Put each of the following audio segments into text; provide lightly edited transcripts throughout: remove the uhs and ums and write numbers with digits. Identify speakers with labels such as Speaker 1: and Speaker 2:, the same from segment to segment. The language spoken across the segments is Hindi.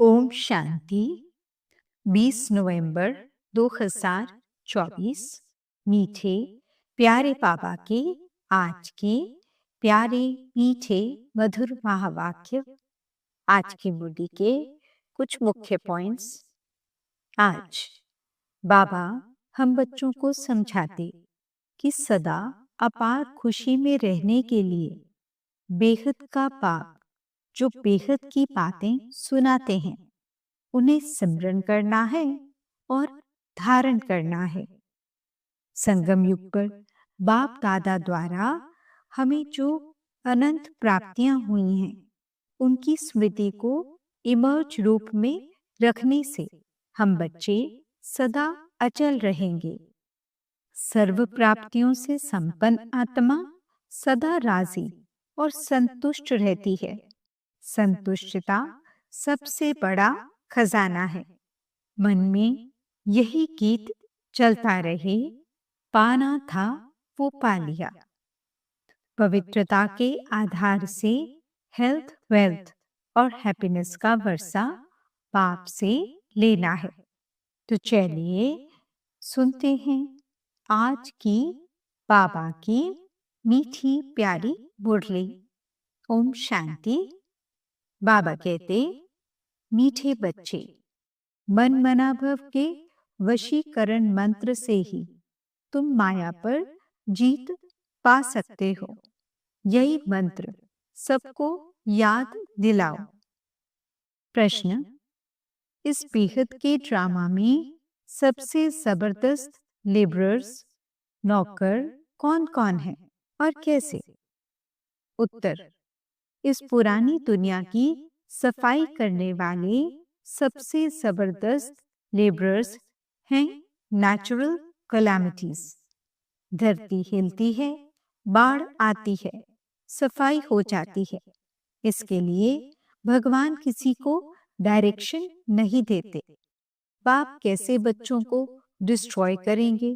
Speaker 1: ओम शांति। 20 नवंबर 2024। मीठे प्यारे बाबा के आज के प्यारे मीठे मधुर महावाक्य। आज की मुरली के कुछ मुख्य पॉइंट्स। आज बाबा हम बच्चों को समझाते कि सदा अपार खुशी में रहने के लिए बेहद का बाप जो बेहद की बातें सुनाते हैं उन्हें सिमरन करना है और धारण करना है। संगम युग पर बाप दादा द्वारा हमें जो अनंत प्राप्तियां हुई हैं उनकी स्मृति को इमर्ज रूप में रखने से हम बच्चे सदा अचल रहेंगे। सर्व प्राप्तियों से संपन्न आत्मा सदा राजी और संतुष्ट रहती है। संतुष्टता सबसे बड़ा खजाना है। मन में यही गीत चलता रहे, पाना था वो पा लिया। पवित्रता के आधार से हेल्थ, वेल्थ और हैप्पीनेस का वर्षा बाप से लेना है। तो चलिए सुनते हैं आज की बाबा की मीठी प्यारी मुरली। ओम शांति। बाबा कहते, मीठे बच्चे, मन मनाभव के वशीकरण मंत्र से ही तुम माया पर जीत पा सकते हो। यही मंत्र सबको याद दिलाओ। प्रश्न, इस बेहद के ड्रामा में सबसे जबरदस्त लेबरर्स, नौकर कौन कौन है और कैसे? उत्तर, इस पुरानी दुनिया की सफाई करने वाले सबसे जबरदस्त लेबरर्स हैं नेचुरल कैलामिटीज। धरती हिलती है, बाढ़ आती है, सफाई हो जाती है। इसके लिए भगवान किसी को डायरेक्शन नहीं देते। बाप कैसे बच्चों को डिस्ट्रॉय करेंगे?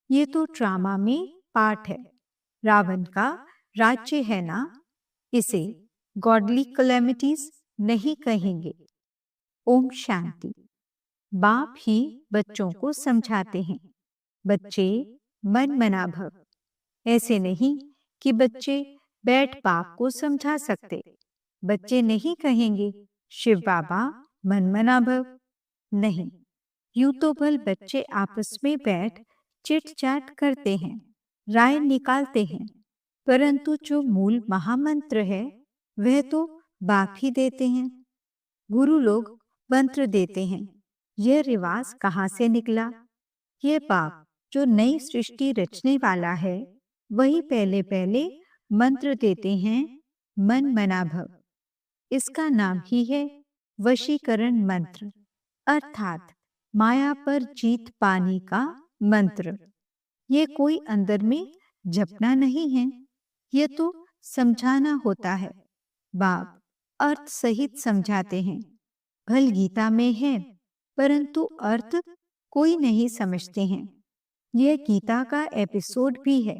Speaker 1: ये तो ड्रामा में पार्ट है। रावण का राज्य है ना, इसे गॉडली कैलामिटीज नहीं कहेंगे। ओम शांति। बाप ही बच्चों को समझाते हैं। बच्चे मन मनाभव। ऐसे नहीं कि बच्चे बैठ बाप को समझा सकते। बच्चे नहीं कहेंगे शिव बाबा मन मनाभव। नहीं, यूं तो भल बच्चे आपस में बैठ चिट चैट करते हैं, राय निकालते हैं, परंतु जो मूल महामंत्र है वह तो बाप ही देते हैं। गुरु लोग मंत्र देते हैं। यह रिवाज कहाँ से निकला? यह बाप जो नई सृष्टि रचने वाला है वही पहले पहले मंत्र देते हैं, मन मनाभव। इसका नाम ही है वशीकरण मंत्र, अर्थात माया पर जीत पाने का मंत्र। ये कोई अंदर में जपना नहीं है, ये तो समझाना होता है। बाप अर्थ सहित समझाते हैं। भल गीता में है, परंतु अर्थ कोई नहीं समझते हैं। यह गीता का एपिसोड भी है,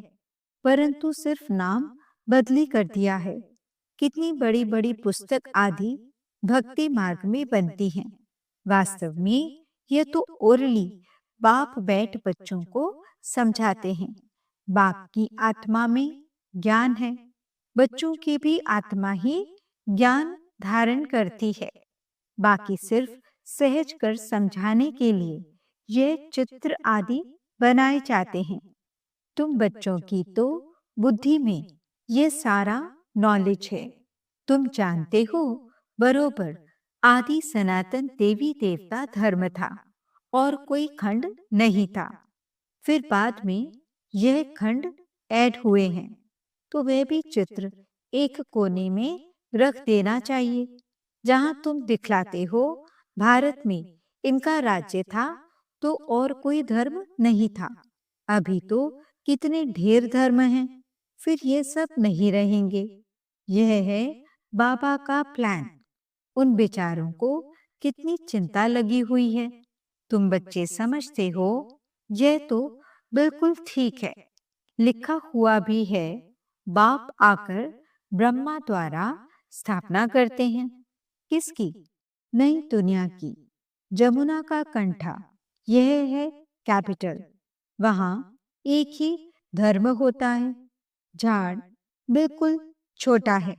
Speaker 1: परंतु सिर्फ नाम बदली कर दिया है। कितनी बड़ी बड़ी पुस्तक आदि भक्ति मार्ग में बनती हैं। वास्तव में यह तो ओरली बाप बैठ बच्चों को समझाते हैं। बाप की आत्मा में ज्ञान है, बच्चों की भी आत्मा ही ज्ञान धारण करती है। बाकी सिर्फ सहज कर समझाने के लिए यह चित्र आदि बनाए जाते हैं। तुम बच्चों की तो बुद्धि में ये सारा नॉलेज है। तुम जानते हो बरोबर आदि सनातन देवी देवता धर्म था और कोई खंड नहीं था। फिर बाद में यह खंड ऐड हुए हैं, तो वह भी चित्र एक कोने में रख देना चाहिए। जहां तुम दिखलाते हो भारत में इनका राज्य था तो और कोई धर्म नहीं था। अभी तो कितने ढेर धर्म हैं, फिर ये सब नहीं रहेंगे। यह है बाबा का प्लान। उन बेचारों को कितनी चिंता लगी हुई है। तुम बच्चे समझते हो यह तो बिल्कुल ठीक है। लिखा हुआ भी है, बाप आकर ब्रह्मा द्वारा स्थापना करते हैं। किसकी? नई दुनिया की। जमुना का कंठा, यह है कैपिटल। वहां एक ही धर्म होता है। झाड़ बिल्कुल छोटा है।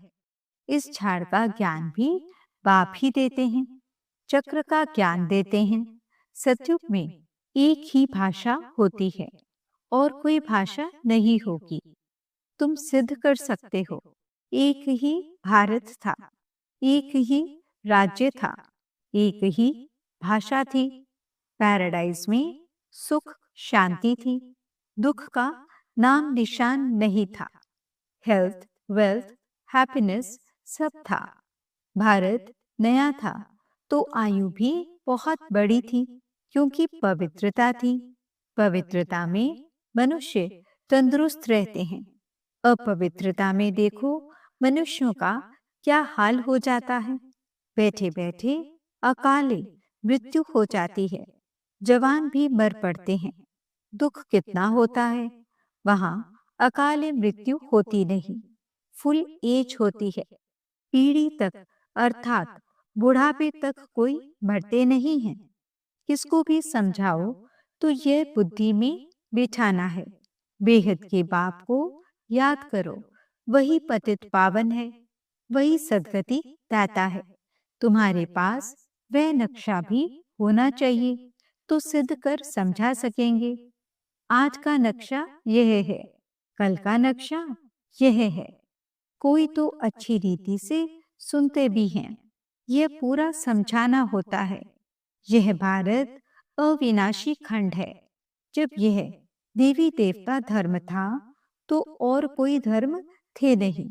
Speaker 1: इस झाड़ का ज्ञान भी बाप ही देते हैं। चक्र का ज्ञान देते हैं। सतयुग में एक ही भाषा होती है और कोई भाषा नहीं होगी। तुम सिद्ध कर सकते हो। एक ही भारत था, एक ही राज्य था, एक ही भाषा थी। पैराडाइज में सुख शांति थी। दुख का नाम निशान नहीं था। हेल्थ, वेल्थ, हैप्पीनेस सब था। भारत नया था तो आयु भी बहुत बड़ी थी, क्योंकि पवित्रता थी। पवित्रता में मनुष्य तंदुरुस्त रहते हैं। अपवित्रता में देखो मनुष्यों का क्या हाल हो जाता है। बैठे बैठे अकाले मृत्यु हो जाती है। जवान भी मर पड़ते हैं। दुख कितना होता है। वहां अकाले मृत्यु होती नहीं, फुल एज होती है। पीढ़ी तक अर्थात बुढ़ापे तक कोई मरते नहीं हैं। किसको भी समझाओ तो यह बुद्धि में बिठाना है। बेहद के बाप को याद करो, वही पतित पावन है, वही सद्गति दाता है। तुम्हारे पास वह नक्शा भी होना चाहिए, तो सिद्ध कर समझा सकेंगे। आज का नक्शा यह है, कल का नक्शा यह है। कोई तो अच्छी रीति से सुनते भी हैं। यह पूरा समझाना होता है। यह भारत अविनाशी खंड है। जब यह देवी देवता धर्म था तो और कोई धर्म थे नहीं।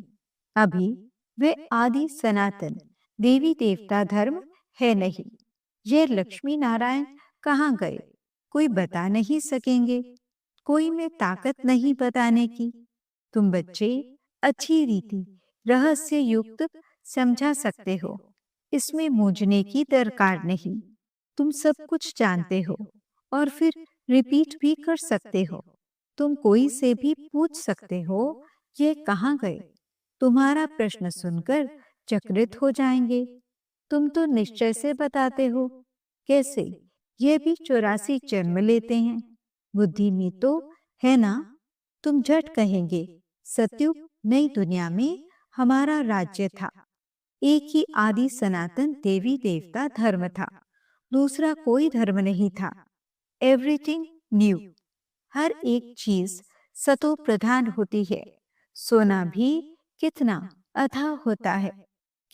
Speaker 1: अभी वे आदि सनातन देवी देवता धर्म है नहीं। यह लक्ष्मी नारायण कहाँ गए, कोई बता नहीं सकेंगे। कोई में ताकत नहीं बताने की। तुम बच्चे अच्छी रीति रहस्य युक्त समझा सकते हो। इसमें मूंझने की दरकार नहीं। तुम सब कुछ जानते हो और फिर रिपीट भी कर सकते हो। तुम कोई से भी पूछ सकते हो, ये कहाँ गए। तुम्हारा प्रश्न सुनकर चकित हो जाएंगे। तुम तो निश्चय से बताते हो। कैसे? ये भी 84 जन्म लेते हैं। बुद्धि में तो है ना। तुम झट कहेंगे, सतयुग नई दुनिया में हमारा राज्य था। एक ही आदि सनातन देवी देवता धर्म था। दूसरा कोई धर्म नहीं था। Everything new. हर एक चीज सतो प्रधान होती है। सोना भी कितना अथाह होता है,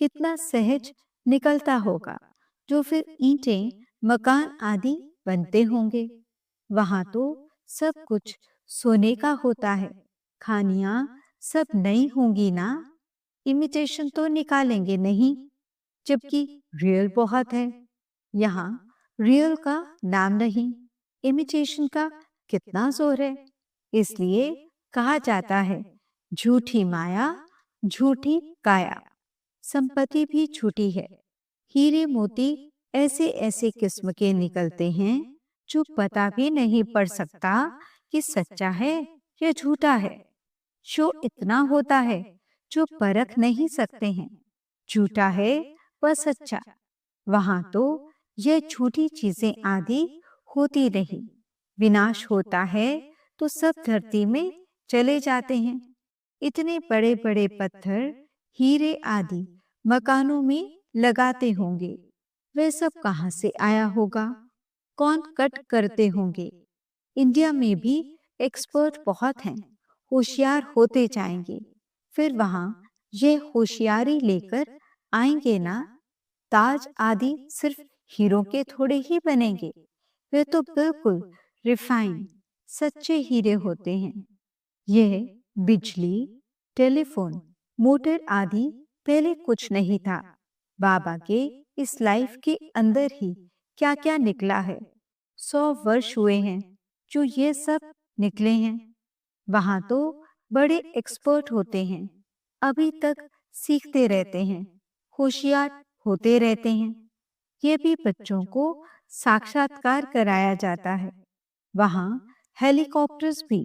Speaker 1: कितना सहज निकलता होगा, जो फिर ईंटें मकान आदि बनते होंगे। वहां तो सब कुछ सोने का होता है। खानियां सब नई होंगी ना। इमिटेशन तो निकालेंगे नहीं, जबकि रियल बहुत है। यहाँ रियल का नाम नहीं, इमिटेशन का कितना जोर है। इसलिए कहा जाता है, झूठी माया झूठी काया। संपत्ति भी झूठी है। हीरे मोती ऐसे ऐसे किस्म के निकलते हैं जो पता भी नहीं पड़ सकता कि सच्चा है या झूठा है। शो इतना होता है जो परख नहीं सकते हैं, झूठा है व सच्चा। वहां तो यह झूठी चीजें आदि होती नहीं। विनाश होता है तो सब धरती में चले जाते हैं। इतने बड़े बड़े पत्थर, हीरे आदि मकानों में लगाते होंगे। वह सब कहाँ से आया होगा? कौन कट करते होंगे? इंडिया में भी एक्सपर्ट बहुत हैं, होशियार होते जाएंगे। फिर वहां ये होशियारी लेकर आएंगे ना। ताज आदि सिर्फ हीरो के थोड़े ही बनेंगे। वे तो बिल्कुल रिफाइंड सच्चे हीरे होते हैं। यह बिजली, टेलीफोन, मोटर आदि पहले कुछ नहीं था। बाबा के इस लाइफ के अंदर ही क्या क्या निकला है। 100 वर्ष हुए हैं जो ये सब निकले हैं। वहां तो बड़े एक्सपर्ट होते हैं। अभी तक सीखते रहते हैं, होशियार होते रहते हैं। ये भी बच्चों को साक्षात्कार कराया जाता है। वहां हेलीकॉप्टर्स भी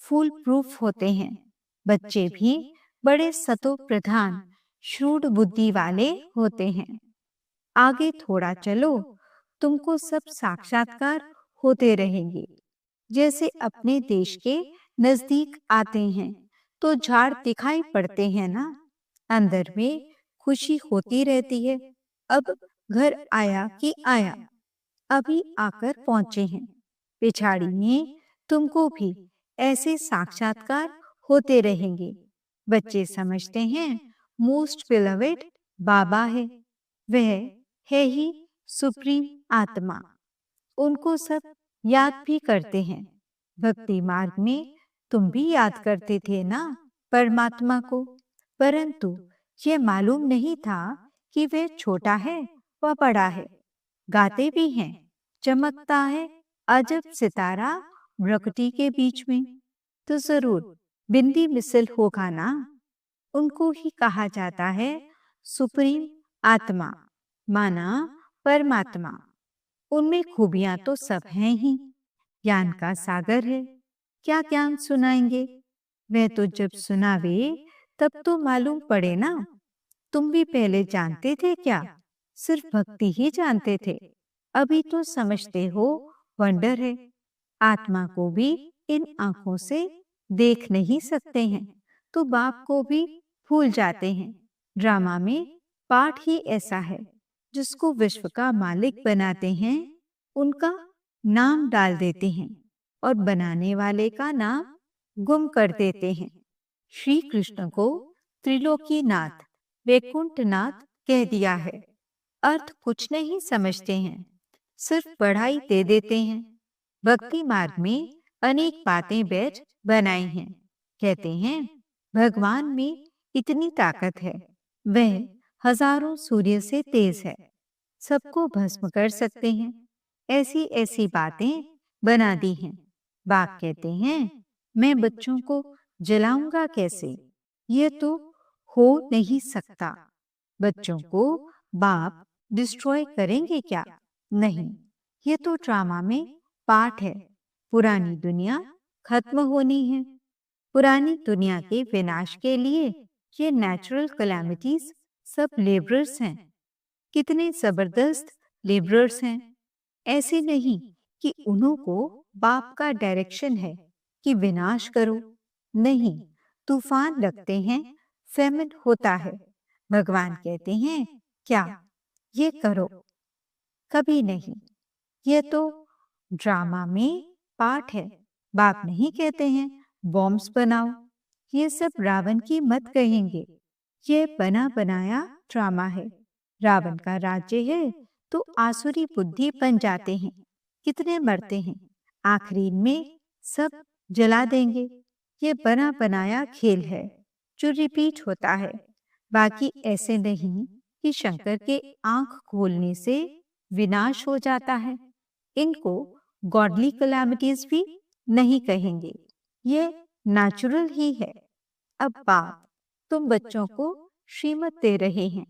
Speaker 1: फुल प्रूफ होते हैं। बच्चे भी बड़े सतो प्रधान, श्रूड बुद्धि वाले होते हैं। आगे थोड़ा चलो, तुमको सब साक्षात्कार होते रहेंगे। जैसे अपने देश के नजदीक आते हैं तो झाड़ दिखाई पड़ते हैं ना, अंदर में खुशी होती रहती है। अब घर आया कि आया, अभी आकर पहुंचे हैं। पिछाड़ी में तुमको भी ऐसे साक्षात्कार होते रहेंगे। बच्चे समझते हैं मोस्ट बिलवेड बाबा है, वह है ही सुप्रीम आत्मा। उनको सब याद भी करते हैं। भक्ति मार्ग में तुम भी याद करते थे ना परमात्मा को, परंतु ये मालूम नहीं था कि वह छोटा है व बड़ा है। गाते भी हैं, चमकता है अजब सितारा प्रकृति के बीच में। तो जरूर बिंदी मिसल होगा ना। उनको ही कहा जाता है सुप्रीम आत्मा, माना परमात्मा। उनमें खूबियां तो सब हैं ही, ज्ञान का सागर है। क्या ज्ञान सुनाएंगे? वह तो जब सुनावे तब तो मालूम पड़े ना। तुम भी पहले जानते थे क्या? सिर्फ भक्ति ही जानते थे। अभी तो समझते हो वंडर है। आत्मा को भी इन आंखों से देख नहीं सकते हैं तो बाप को भी भूल जाते हैं। ड्रामा में पाठ ही ऐसा है। जिसको विश्व का मालिक बनाते हैं उनका नाम डाल देते हैं और बनाने वाले का नाम गुम कर देते हैं। श्री कृष्ण को त्रिलोकीनाथ, वैकुंठनाथ कह दिया है। अर्थ कुछ नहीं समझते हैं, सिर्फ पढ़ाई दे देते हैं। भक्ति मार्ग में अनेक बातें बैठ बनाई हैं। कहते हैं भगवान में इतनी ताकत है, वह हजारों सूर्य से तेज है, सबको भस्म कर सकते हैं। ऐसी ऐसी बातें बना दी हैं। बाप कहते हैं मैं बच्चों को जलाऊंगा कैसे? ये तो हो नहीं सकता। बच्चों को बाप डिस्ट्रॉय करेंगे क्या? नहीं, ये तो ड्रामा में पार्ट है। पुरानी दुनिया खत्म होनी है। पुरानी दुनिया के विनाश के लिए ये नेचुरल कैलामिटीज सब लेबरर्स हैं। कितने जबरदस्त लेबरर्स हैं। ऐसे नहीं कि उन्हों को बाप का डायरेक्शन है कि विनाश करो। नहीं, तूफान लगते हैं, फेमिन होता है। भगवान कहते हैं क्या ये करो? कभी नहीं। ये तो ड्रामा में पार्ट है। बाप नहीं कहते हैं बॉम्ब्स बनाओ। ये सब रावण की मत कहेंगे। ये बना बनाया ड्रामा है। रावण का राज्य है तो आसुरी बुद्धि बन जाते हैं। कितने मरते हैं, आखिरी में सब जला देंगे। ये बना बनाया खेल है जो रिपीट होता है। बाकी ऐसे नहीं कि शंकर के आंख खोलने से विनाश हो जाता है। इनको गॉडली कैलामिटीज भी नहीं कहेंगे, ये नेचुरल ही है। अब बाप तुम बच्चों को श्रीमत दे रहे हैं,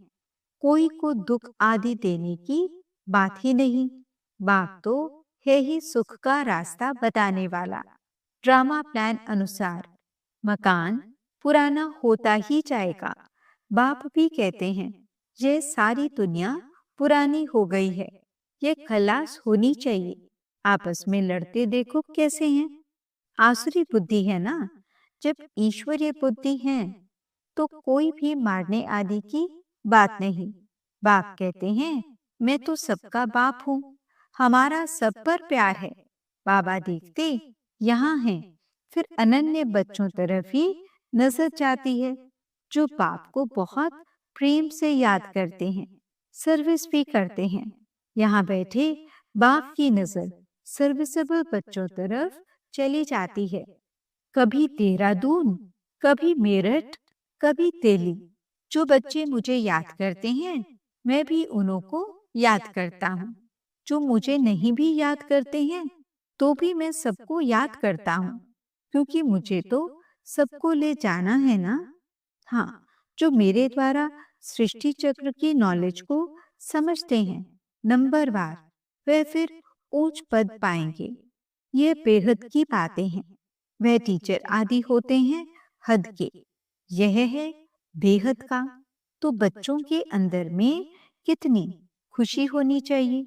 Speaker 1: कोई को दुख आदि देने की बात ही नहीं। बाप तो है ही सुख का रास्ता बताने वाला। ड्रामा प्लान अनुसार मकान पुराना होता ही जाएगा। बाप भी कहते हैं ये सारी दुनिया पुरानी हो गई है, ये खलास होनी चाहिए। आपस में लड़ते देखो कैसे हैं। आसुरी बुद्धि है ना। जब ईश्वरीय बुद्धि है तो कोई भी मारने आदि की बात नहीं। बाप कहते हैं मैं तो सबका बाप हूँ, हमारा सब पर प्यार है। बाबा देखते यहाँ हैं, फिर अनन्य बच्चों तरफ ही नजर जाती है जो बाप को बहुत प्रेम से याद करते हैं, सर्विस भी करते हैं। यहाँ बैठे बाप की नजर सर्विसेबल बच्चों तरफ चली जाती है। कभी देहरादून, कभी मेरठ, कभी दिल्ली। जो बच्चे मुझे याद करते हैं मैं भी उन्हों को याद करता हूँ। जो मुझे नहीं भी याद करते हैं तो भी मैं सबको याद करता हूँ, क्योंकि मुझे तो सबको ले जाना है ना। हाँ, जो मेरे द्वारा सृष्टि चक्र की नॉलेज को समझते हैं नंबरवार, वे फिर ऊंच पद पाएंगे। ये बेहद की बातें हैं। वह टीचर आदि होते हैं हद के, यह है बेहद का। तो बच्चों के अंदर में कितनी खुशी होनी चाहिए।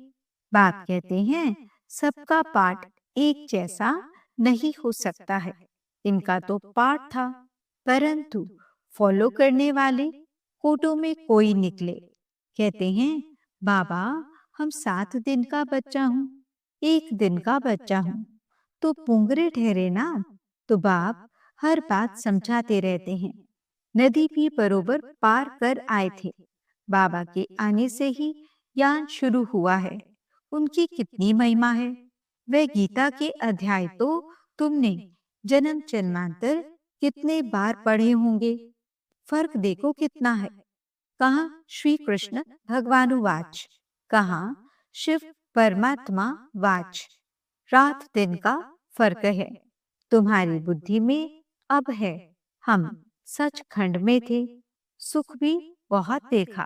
Speaker 1: बाप कहते हैं सबका पाठ एक जैसा नहीं हो सकता है। इनका तो पाठ था, परंतु फॉलो करने वाले कोटों में कोई निकले। कहते हैं बाबा, हम 7 दिन का बच्चा हूँ, 1 दिन का बच्चा हूँ, तो पुंगरे ठहरे ना। तो बाप हर बात समझाते रहते हैं। नदी भी बरोबर पार कर आए थे। बाबा के आने से ही ज्ञान शुरू हुआ है। उनकी कितनी महिमा है। वह गीता के अध्याय तो तुमने जन्म जन्मांतर कितने बार पढ़े होंगे। फर्क देखो कितना है। कहाँ श्री कृष्ण भगवानुवाच, कहाँ शिव परमात्मा वाच। रात दिन का फर्क है। तुम्हारी बुद्धि में अब है। हम सचखंड में थे, सुख भी बहुत देखा।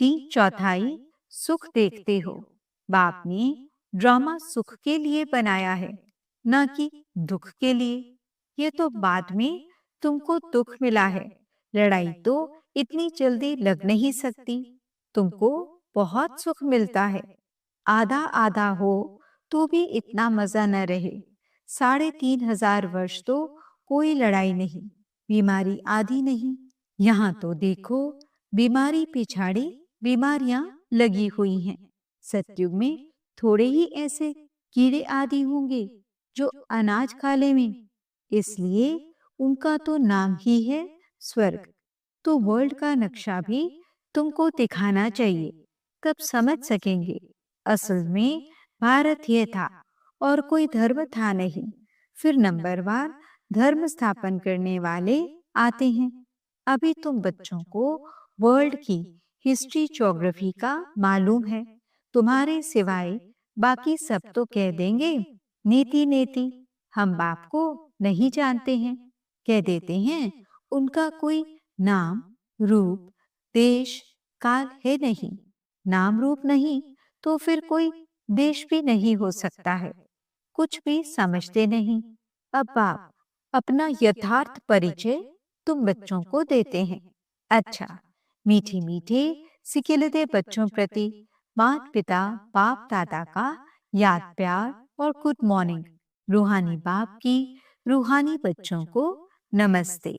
Speaker 1: 3/4 सुख देखते हो। बाप ने ड्रामा सुख के लिए बनाया है, न कि दुख के लिए। ये तो बाद में तुमको दुख मिला है। लड़ाई तो इतनी जल्दी लग नहीं सकती। तुमको बहुत सुख मिलता है। आधा आधा हो तो भी इतना मजा न रहे। 3,500 वर्ष तो कोई लड़ाई नहीं, बीमारी आदि नहीं। यहाँ तो देखो, बीमारी पिछाड़ी बीमारियां लगी हुई हैं। सतयुग में थोड़े ही ऐसे कीड़े आदि होंगे जो अनाज खा लेवें। इसलिए उनका तो नाम ही है स्वर्ग। तो वर्ल्ड का नक्शा भी तुमको दिखाना चाहिए, तब समझ सकेंगे। असल में भारत यह था और कोई धर्म था नहीं। फिर नंबरवार धर्म स्थापन करने वाले आते हैं। अभी तुम बच्चों को वर्ल्ड की हिस्ट्री ज्योग्राफी का मालूम है। तुम्हारे सिवाय बाकी सब तो कह देंगे नीति नेति, हम बाप को नहीं जानते हैं। कह देते हैं उनका कोई नाम रूप देश काल है नहीं। नाम रूप नहीं तो फिर कोई देश भी नहीं हो सकता है। कुछ भी समझते नहीं। अब बाप अपना यथार्थ परिचय तुम बच्चों को देते हैं। अच्छा, मीठे मीठे सिकिलते बच्चों प्रति माता पिता बाप दादा का याद प्यार और गुड मॉर्निंग। रूहानी बाप की रूहानी बच्चों को नमस्ते।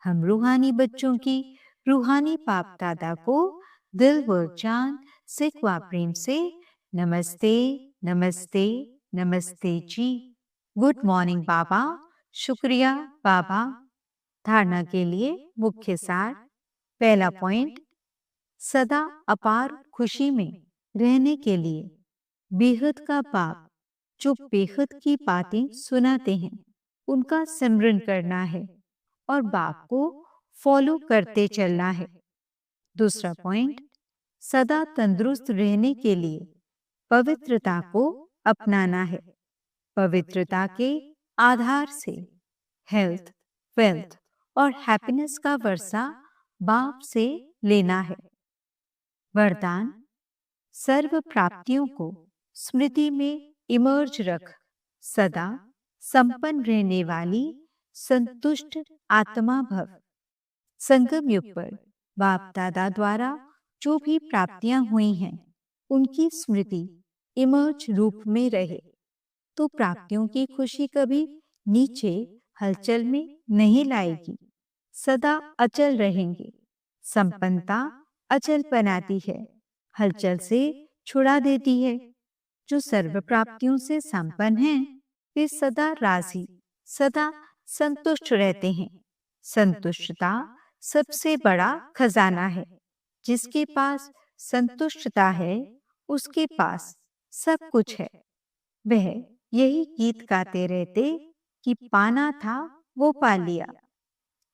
Speaker 1: हम रूहानी बच्चों की रूहानी बाप दादा को दिल व जान सिखवा प्रेम से नमस्ते नमस्ते नमस्ते जी। गुड मॉर्निंग बाबा। शुक्रिया बाबा। धारणा के लिए मुख्य सार। पहला पॉइंट, सदा अपार खुशी में रहने के लिए बेहद का बाप जो बेहद की बातें सुनाते हैं उनका सिमरन करना है और बाप को फॉलो करते चलना है। दूसरा पॉइंट, सदा तंदुरुस्त रहने के लिए पवित्रता को अपनाना है। पवित्रता के आधार से हेल्थ, वेल्थ और हैप्पीनेस का वर्षा बाप से लेना है। वरदान, सर्व प्राप्तियों को स्मृति में इमर्ज रख सदा संपन्न रहने वाली संतुष्ट आत्मा भव। संगम युग पर बाप दादा द्वारा जो भी प्राप्तियां हुई हैं उनकी स्मृति इमर्ज रूप में रहे तो प्राप्तियों की खुशी कभी नीचे हलचल में नहीं लाएगी। सदा अचल रहेंगे। संपन्नता अचल बनाती है, हलचल से छुड़ा देती है। जो सर्व प्राप्तियों से संपन्न हैं वे सदा राजी, सदा संतुष्ट रहते हैं। संतुष्टता सबसे बड़ा खजाना है। जिसके पास संतुष्टता है उसके पास सब कुछ है। वह यही गीत गाते रहते कि पाना था वो पा लिया।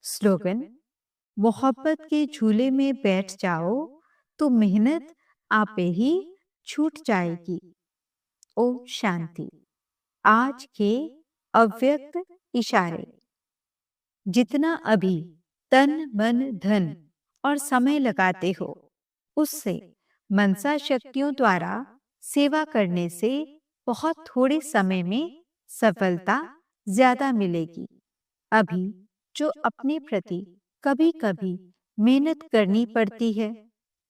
Speaker 1: स्लोगन, मोहब्बत के झूले में बैठ जाओ तो मेहनत आपे ही छूट जाएगी। ओम शांति। आज के अव्यक्त इशारे। जितना अभी तन मन धन और समय लगाते हो उससे मनसा शक्तियों द्वारा सेवा करने से बहुत थोड़े समय में सफलता ज्यादा मिलेगी। अभी जो अपने प्रति कभी कभी मेहनत करनी पड़ती है,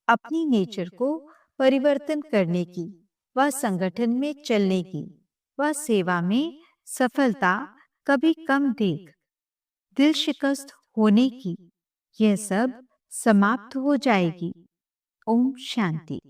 Speaker 1: अपनी नेचर को परिवर्तन करने की, व संगठन में चलने की, व सेवा में सफलता कभी कम देख, दिल शिकस्त होने की, यह सब समाप्त हो जाएगी। ओम शांति।